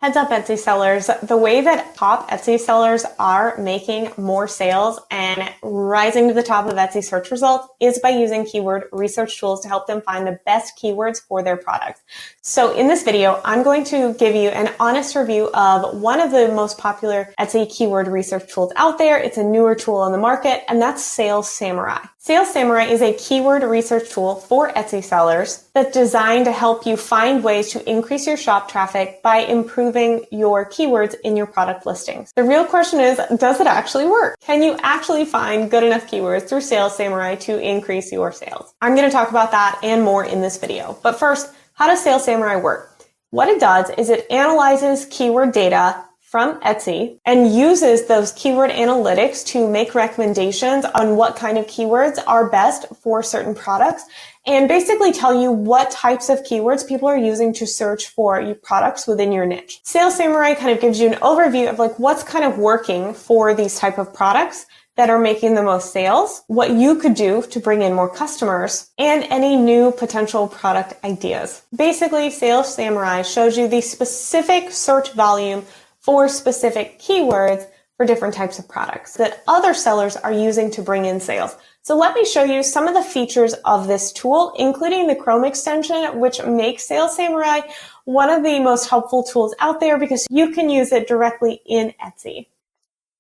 Heads up, Etsy sellers. The way that top Etsy sellers are making more sales and rising to the top of Etsy search results is by using keyword research tools to help them find the best keywords for their products. So in this video, I'm going to give you an honest review of one of the most popular Etsy keyword research tools out there. It's a newer tool on the market, and that's Sales Samurai. Sales Samurai is a keyword research tool for Etsy sellers that's designed to help you find ways to increase your shop traffic by improving your keywords in your product listings. The real question is, does it actually work? Can you actually find good enough keywords through Sales Samurai to increase your sales? I'm going to talk about that and more in this video. But first, how does Sales Samurai work? What it does is it analyzes keyword data from Etsy and uses those keyword analytics to make recommendations on what kind of keywords are best for certain products and basically tell you what types of keywords people are using to search for your products within your niche. Sales Samurai kind of gives you an overview of like what's kind of working for these type of products that are making the most sales, what you could do to bring in more customers, and any new potential product ideas. Basically, Sales Samurai shows you the specific search volume for specific keywords for different types of products that other sellers are using to bring in sales. So let me show you some of the features of this tool, including the Chrome extension, which makes Sales Samurai one of the most helpful tools out there because you can use it directly in Etsy.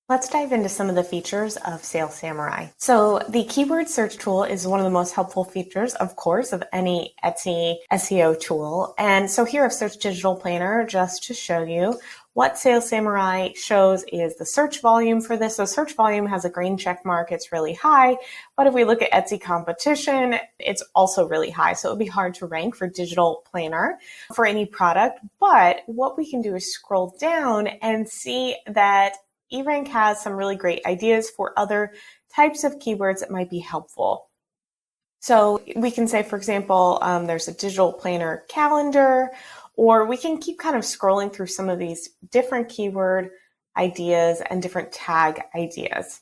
Let's dive into some of the features of Sales Samurai. So the keyword search tool is one of the most helpful features, of course, of any Etsy SEO tool. And so here I've searched Digital Planner just to show you. What Sales Samurai shows is the search volume for this. So search volume has a green check mark. It's really high. But if we look at Etsy competition, it's also really high. So it would be hard to rank for Digital Planner for any product. But what we can do is scroll down and see that eRank has some really great ideas for other types of keywords that might be helpful. So we can say, for example, there's a Digital Planner calendar, or we can keep kind of scrolling through some of these different keyword ideas and different tag ideas.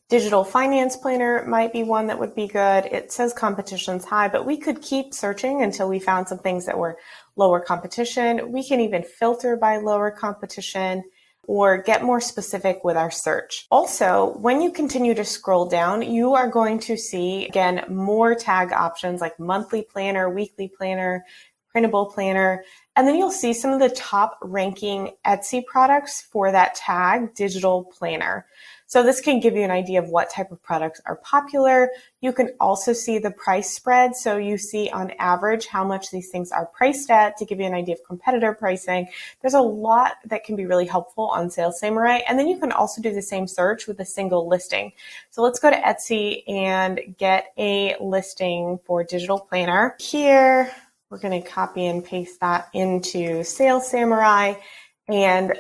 Digital Finance Planner might be one that would be good. It says competition's high, but we could keep searching until we found some things that were lower competition. We can even filter by lower competition or get more specific with our search. Also, when you continue to scroll down, you are going to see, again, more tag options like monthly planner, weekly planner, printable planner, and then you'll see some of the top ranking Etsy products for that tag, digital planner. So this can give you an idea of what type of products are popular. You can also see the price spread. So you see on average how much these things are priced at to give you an idea of competitor pricing. There's a lot that can be really helpful on Sales Samurai. And then you can also do the same search with a single listing. So let's go to Etsy and get a listing for digital planner. Here, we're going to copy and paste that into Sales Samurai. And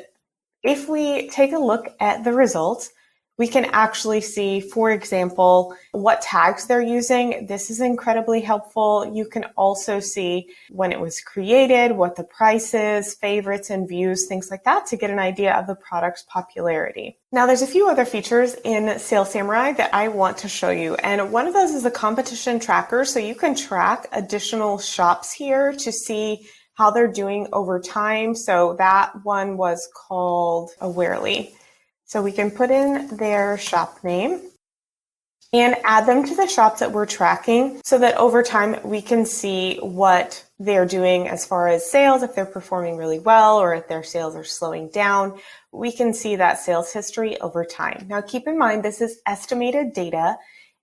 if we take a look at the results, we can actually see, for example, what tags they're using. This is incredibly helpful. You can also see when it was created, what the price is, favorites and views, things like that to get an idea of the product's popularity. Now, there's a few other features in Sales Samurai that I want to show you. And one of those is the competition tracker. So you can track additional shops here to see how they're doing over time. So that one was called Awarely. So we can put in their shop name and add them to the shops that we're tracking so that over time we can see what they're doing as far as sales, if they're performing really well or if their sales are slowing down. We can see that sales history over time. Now keep in mind, this is estimated data.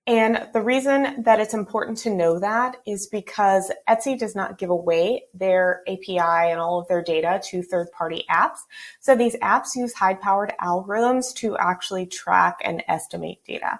And the reason that it's important to know that is because Etsy does not give away their API and all of their data to third-party apps. So these apps use high-powered algorithms to actually track and estimate data.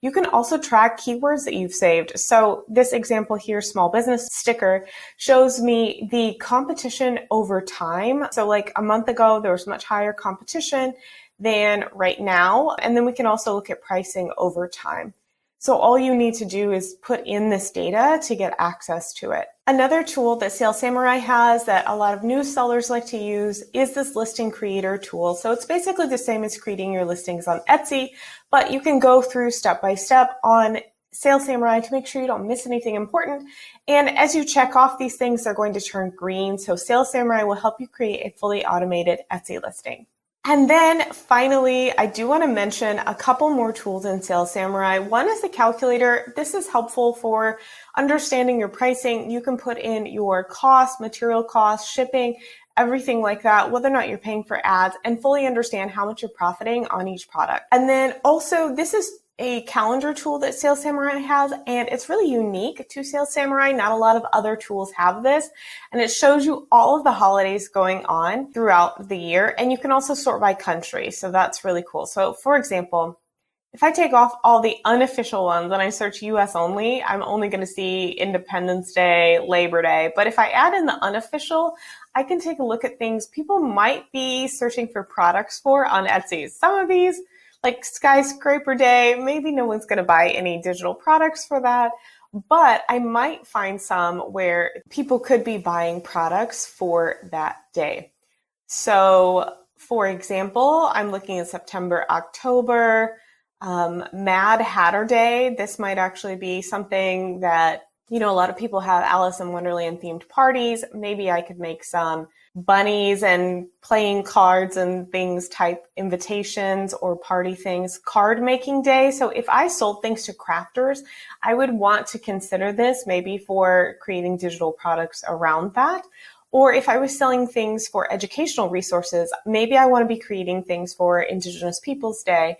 You can also track keywords that you've saved. So this example here, small business sticker, shows me the competition over time. So like a month ago, there was much higher competition than right now. And then we can also look at pricing over time. So all you need to do is put in this data to get access to it. Another tool that Sales Samurai has that a lot of new sellers like to use is this listing creator tool. So it's basically the same as creating your listings on Etsy, but you can go through step by step on Sales Samurai to make sure you don't miss anything important. And as you check off these things, they're going to turn green. So Sales Samurai will help you create a fully automated Etsy listing. And then finally, I do want to mention a couple more tools in Sales Samurai. One is the calculator. This is helpful for understanding your pricing. You can put in your cost, material costs, shipping, everything like that, whether or not you're paying for ads, and fully understand how much you're profiting on each product. And then also, this is a calendar tool that Sales Samurai has, and it's really unique to Sales Samurai. Not a lot of other tools have this, and it shows you all of the holidays going on throughout the year, and you can also sort by country, so that's really cool. So for example, if I take off all the unofficial ones and I search US only, I'm only going to see Independence Day, Labor Day. But if I add in the unofficial, I can take a look at things people might be searching for products for on Etsy. Some of these, like Skyscraper Day, maybe no one's going to buy any digital products for that, but I might find some where people could be buying products for that day. So for example, I'm looking at September, October, Mad Hatter Day. This might actually be something that, a lot of people have Alice in Wonderland themed parties. Maybe I could make some bunnies and playing cards and things type invitations or party things, card making day. So if I sold things to crafters, I would want to consider this maybe for creating digital products around that. Or if I was selling things for educational resources, maybe I want to be creating things for Indigenous Peoples Day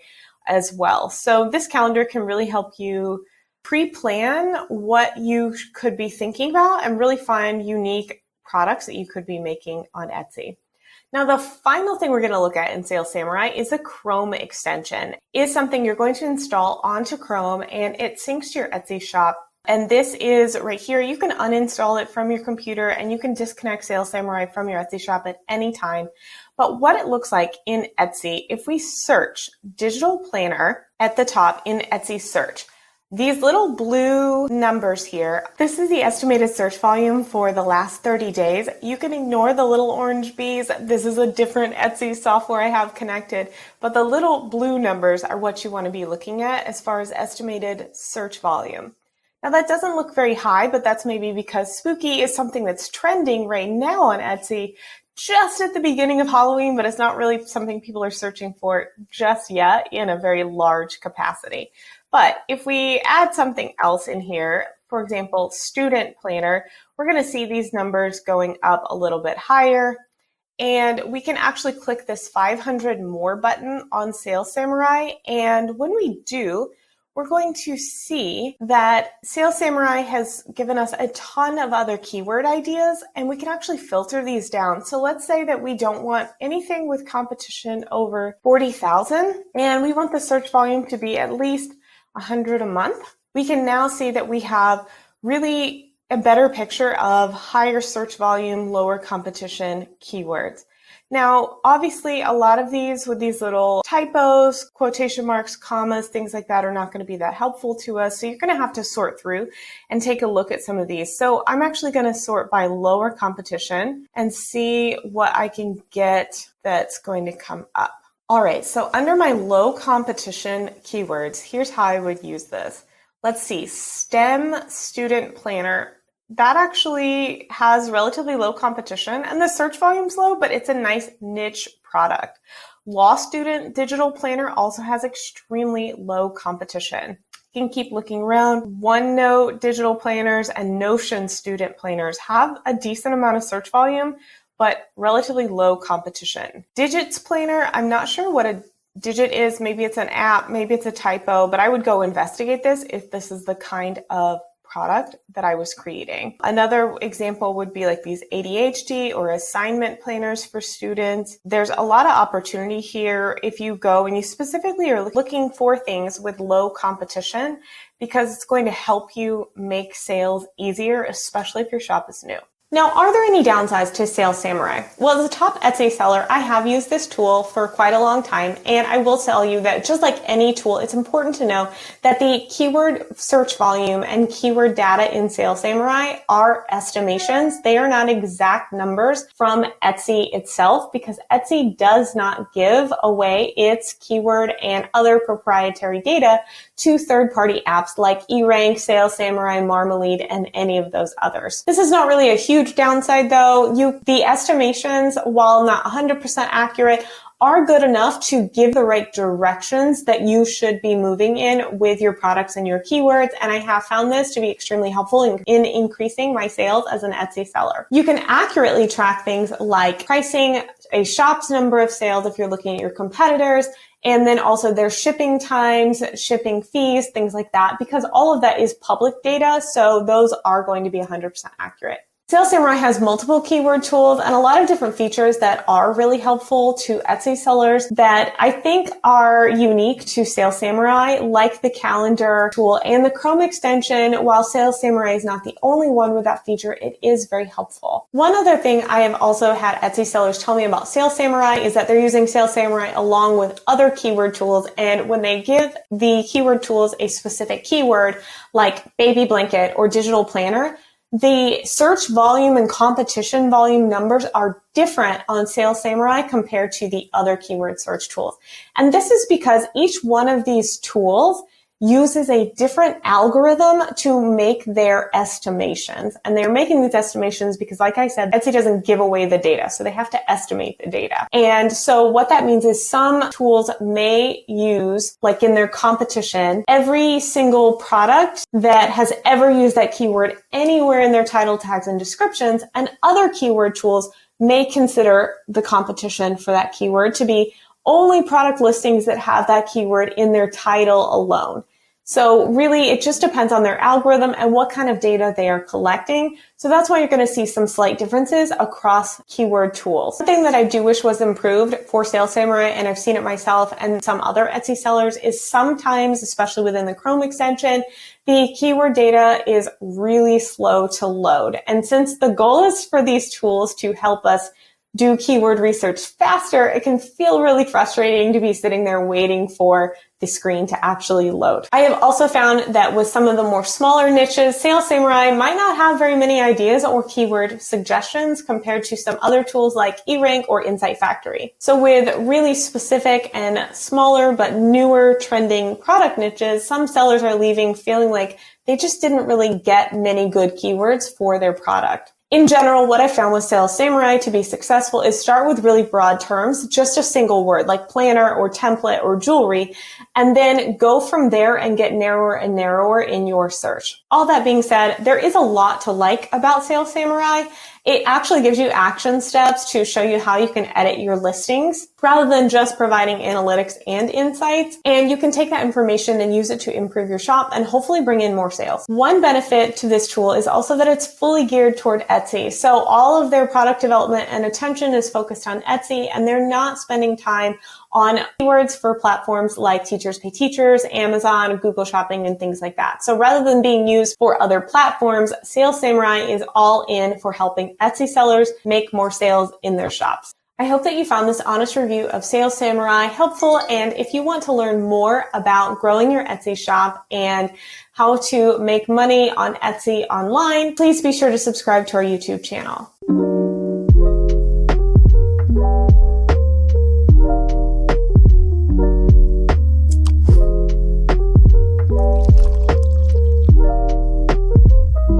as well. So this calendar can really help you pre-plan what you could be thinking about and really find unique products that you could be making on Etsy. Now, the final thing we're going to look at in Sales Samurai is the Chrome extension. It's something you're going to install onto Chrome, and it syncs to your Etsy shop. And this is right here. You can uninstall it from your computer, and you can disconnect Sales Samurai from your Etsy shop at any time. But what it looks like in Etsy, if we search digital planner at the top in Etsy search, these little blue numbers here, this is the estimated search volume for the last 30 days. You can ignore the little orange bees. This is a different Etsy software I have connected, but the little blue numbers are what you want to be looking at as far as estimated search volume. Now that doesn't look very high, but that's maybe because spooky is something that's trending right now on Etsy just at the beginning of Halloween, but it's not really something people are searching for just yet in a very large capacity. But if we add something else in here, for example, student planner, we're going to see these numbers going up a little bit higher. And we can actually click this 500 more button on Sales Samurai. And when we do, we're going to see that Sales Samurai has given us a ton of other keyword ideas, and we can actually filter these down. So let's say that we don't want anything with competition over 40,000, and we want the search volume to be at least 100 a month. We can now see that we have really a better picture of higher search volume, lower competition keywords. Now, obviously, a lot of these with these little typos, quotation marks, commas, things like that are not going to be that helpful to us. So you're going to have to sort through and take a look at some of these. So I'm actually going to sort by lower competition and see what I can get that's going to come up. All right, so under my low competition keywords, here's how I would use this. Let's see, STEM student planner. That actually has relatively low competition and the search volume's low, but it's a nice niche product. Law student digital planner also has extremely low competition. You can keep looking around. OneNote digital planners and Notion student planners have a decent amount of search volume, but relatively low competition. Digits planner, I'm not sure what a digit is. Maybe it's an app, maybe it's a typo, but I would go investigate this if this is the kind of product that I was creating. Another example would be like these ADHD or assignment planners for students. There's a lot of opportunity here if you go and you specifically are looking for things with low competition, because it's going to help you make sales easier, especially if your shop is new. Now, are there any downsides to Sales Samurai? Well, as a top Etsy seller, I have used this tool for quite a long time, and I will tell you that just like any tool, it's important to know that the keyword search volume and keyword data in Sales Samurai are estimations. They are not exact numbers from Etsy itself, because Etsy does not give away its keyword and other proprietary data to third-party apps like eRank, Sales Samurai, Marmalade, and any of those others. This is not really a huge downside though. The estimations, while not 100% accurate, are good enough to give the right directions that you should be moving in with your products and your keywords. And I have found this to be extremely helpful in increasing my sales as an Etsy seller. You can accurately track things like pricing, a shop's number of sales if you're looking at your competitors, and then also their shipping times, shipping fees, things like that, because all of that is public data. So those are going to be 100% accurate. Sales Samurai has multiple keyword tools and a lot of different features that are really helpful to Etsy sellers that I think are unique to Sales Samurai, like the calendar tool and the Chrome extension. While Sales Samurai is not the only one with that feature, it is very helpful. One other thing I have also had Etsy sellers tell me about Sales Samurai is that they're using Sales Samurai along with other keyword tools, and when they give the keyword tools a specific keyword like baby blanket or digital planner, the search volume and competition volume numbers are different on Sales Samurai compared to the other keyword search tools. And this is because each one of these tools uses a different algorithm to make their estimations. And they're making these estimations because, like I said, Etsy doesn't give away the data, so they have to estimate the data. And so what that means is some tools may use, like in their competition, every single product that has ever used that keyword anywhere in their title tags and descriptions, and other keyword tools may consider the competition for that keyword to be only product listings that have that keyword in their title alone. So really, it just depends on their algorithm and what kind of data they are collecting. So that's why you're going to see some slight differences across keyword tools. One thing that I do wish was improved for Sales Samurai, and I've seen it myself and some other Etsy sellers, is sometimes, especially within the Chrome extension, the keyword data is really slow to load. And since the goal is for these tools to help us do keyword research faster, it can feel really frustrating to be sitting there waiting for the screen to actually load. I have also found that with some of the more smaller niches, Sales Samurai might not have very many ideas or keyword suggestions compared to some other tools like eRank or Insight Factory. So with really specific and smaller but newer trending product niches, some sellers are leaving feeling like they just didn't really get many good keywords for their product. In general, what I found with Sales Samurai to be successful is start with really broad terms, just a single word like planner or template or jewelry, and then go from there and get narrower and narrower in your search. All that being said, there is a lot to like about Sales Samurai. It actually gives you action steps to show you how you can edit your listings rather than just providing analytics and insights. And you can take that information and use it to improve your shop and hopefully bring in more sales. One benefit to this tool is also that it's fully geared toward Etsy. So all of their product development and attention is focused on Etsy, and they're not spending time on keywords for platforms like Teachers Pay Teachers, Amazon, Google Shopping, and things like that. So rather than being used for other platforms, Sales Samurai is all in for helping Etsy sellers make more sales in their shops. I hope that you found this honest review of Sales Samurai helpful, and if you want to learn more about growing your Etsy shop and how to make money on Etsy online, please be sure to subscribe to our YouTube channel.